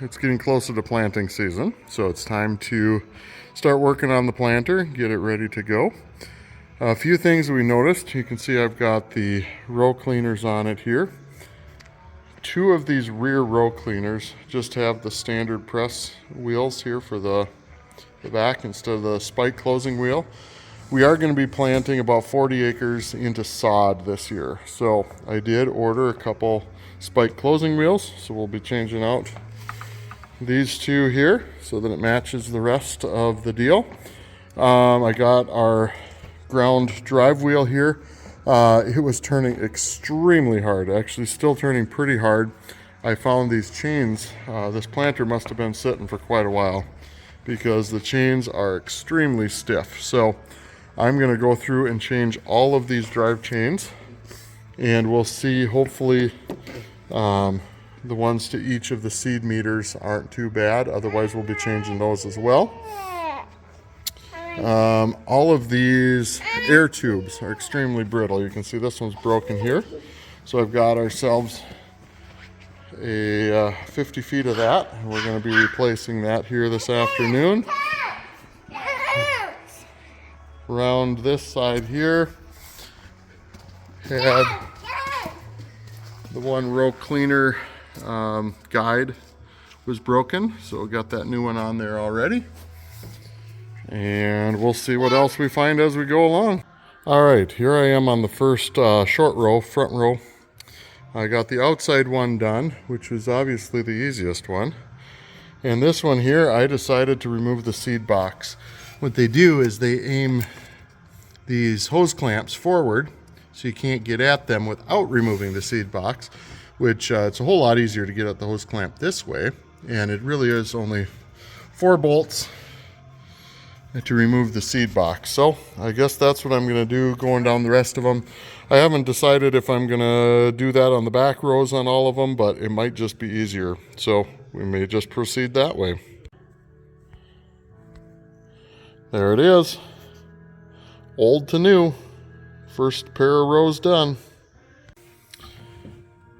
It's getting closer to planting season, so it's time to start working on the planter, get it ready to go. A few things we noticed. You can see I've got the row cleaners on it here. Two of these rear row cleaners just have the standard press wheels here for the back instead of the spike closing wheel. We are going to be planting about 40 acres into sod this year, so I did order a couple spike closing wheels, so we'll be changing out these two here so that it matches the rest of the deal. I got our ground drive wheel here. It was turning extremely hard, actually still turning pretty hard. I found these chains, this planter must have been sitting for quite a while because the chains are extremely stiff. So I'm going to go through and change all of these drive chains, and we'll see, hopefully the ones to each of the seed meters aren't too bad. Otherwise we'll be changing those as well. All of these air tubes are extremely brittle. You can see this one's broken here. So I've got ourselves a 50 feet of that. We're going to be replacing that here this afternoon. Around this side here, had the one row cleaner guide was broken, so we got that new one on there already, and we'll see what else we find as we go along. All right, here I am on the first short row, front row. I got the outside one done, which was obviously the easiest one, and this one here I decided to remove the seed box. What they do is they aim these hose clamps forward so you can't get at them without removing the seed box, which it's a whole lot easier to get at the hose clamp this way, and it really is only 4 bolts to remove the seed box. So I guess that's what I'm going to do going down the rest of them. I haven't decided if I'm going to do that on the back rows on all of them, but it might just be easier, so we may just proceed that way. There it is, old to new, first pair of rows done.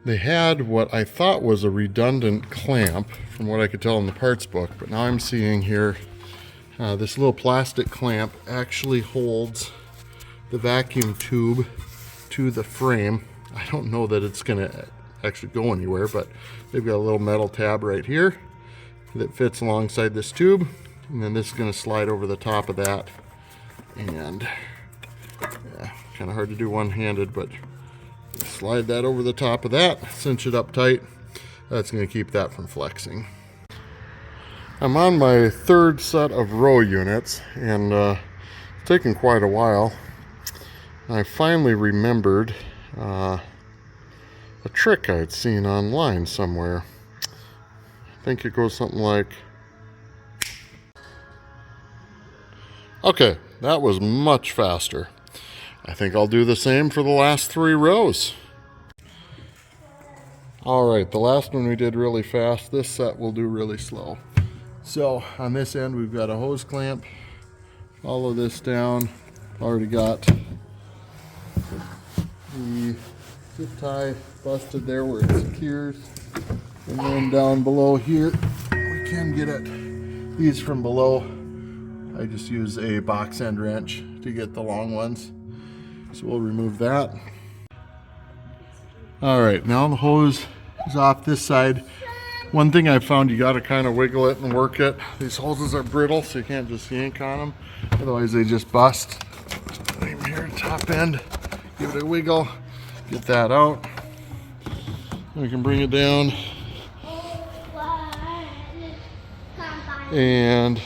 They had what I thought was a redundant clamp from what I could tell in the parts book, but now I'm seeing here this little plastic clamp actually holds the vacuum tube to the frame. I don't know that it's going to actually go anywhere, but they've got a little metal tab right here that fits alongside this tube, and then this is going to slide over the top of that. And yeah, kind of hard to do one-handed, but slide that over the top of that, cinch it up tight. That's going to keep that from flexing. I'm on my third set of row units, and it's taken quite a while. I finally remembered a trick I'd seen online somewhere. I think it goes something like, okay, that was much faster. I think I'll do the same for the last 3 rows. All right, the last one we did really fast. This set we'll do really slow. So on this end, we've got a hose clamp. Follow this down. Already got the zip tie busted there where it secures. And then down below here, we can get at these from below. I just use a box end wrench to get the long ones. So we'll remove that. All right, now the hose is off this side. One thing I found, you got to kind of wiggle it and work it. These hoses are brittle, so you can't just yank on them. Otherwise they just bust. Right here, top end, give it a wiggle, get that out. We can bring it down and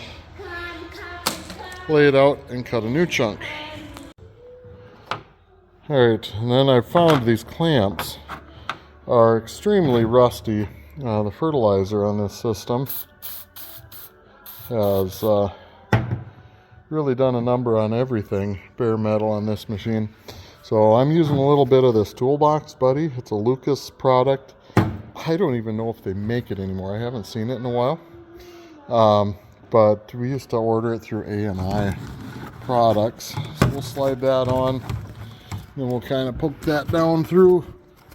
lay it out and cut a new chunk. Alright, and then I found these clamps are extremely rusty. The fertilizer on this system has really done a number on everything, bare metal on this machine. So I'm using a little bit of this Toolbox Buddy. It's a Lucas product. I don't even know if they make it anymore. I haven't seen it in a while. But we used to order it through A&I products. So we'll slide that on. Then we'll kind of poke that down through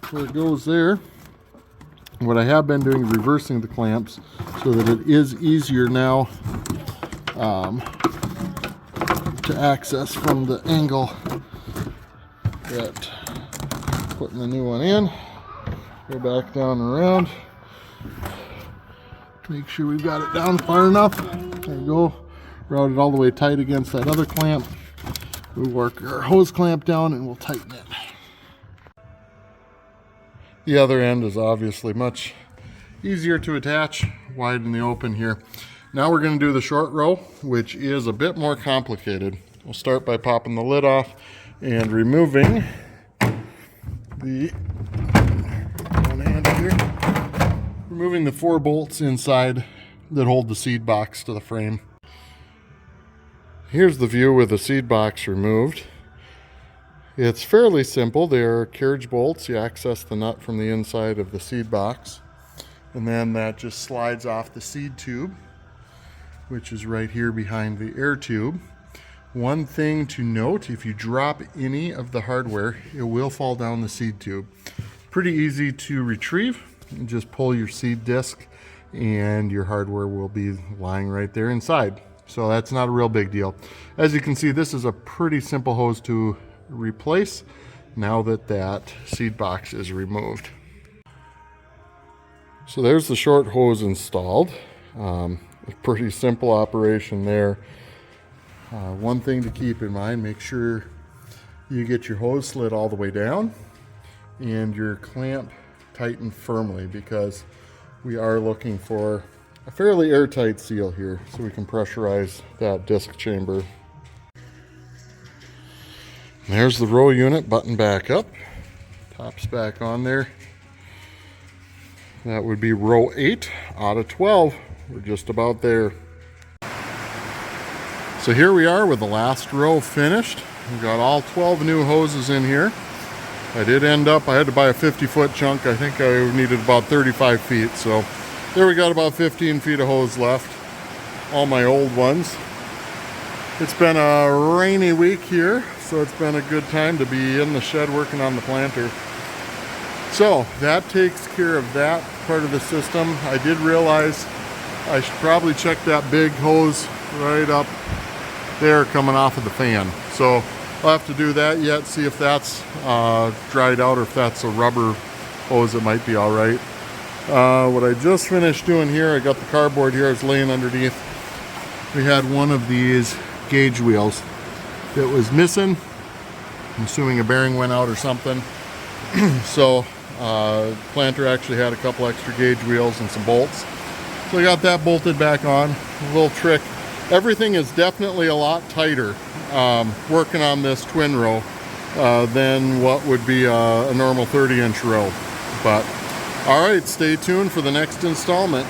where it goes there. What I have been doing is reversing the clamps so that it is easier now to access from the angle that putting the new one in. Go back down and around. Make sure we've got it down far enough. There we go. Route it all the way tight against that other clamp. We'll work our hose clamp down and we'll tighten it. The other end is obviously much easier to attach, wide in the open here. Now we're going to do the short row, which is a bit more complicated. We'll start by popping the lid off and removing the removing the 4 bolts inside that hold the seed box to the frame. Here's the view with the seed box removed. It's fairly simple. They're carriage bolts. You access the nut from the inside of the seed box, and then that just slides off the seed tube, which is right here behind the air tube. One thing to note, if you drop any of the hardware, it will fall down the seed tube. Pretty easy to retrieve. You just pull your seed disc and your hardware will be lying right there inside. So that's not a real big deal. As you can see, this is a pretty simple hose to replace now that that seed box is removed. So there's the short hose installed. A pretty simple operation there. One thing to keep in mind, make sure you get your hose slid all the way down and your clamp tightened firmly, because we are looking for a fairly airtight seal here so we can pressurize that disc chamber. And there's the row unit button back up, tops back on there. That would be row 8 out of 12. We're just about there. So here we are with the last row finished. We've got all 12 new hoses in here. I did end up, I had to buy a 50-foot chunk. I think I needed about 35 feet. So there we got about 15 feet of hose left. All my old ones. It's been a rainy week here, so it's been a good time to be in the shed working on the planter. So that takes care of that part of the system. I did realize I should probably check that big hose right up there coming off of the fan. So I'll have to do that yet, see if that's dried out or if that's a rubber hose. It might be all right. What I just finished doing here, I got the cardboard here, it's laying underneath. We had one of these gauge wheels that was missing. I'm assuming a bearing went out or something. So planter actually had a couple extra gauge wheels and some bolts. So I got that bolted back on. A little trick. Everything is definitely a lot tighter working on this twin row than what would be a normal 30-inch row. But all right, stay tuned for the next installment.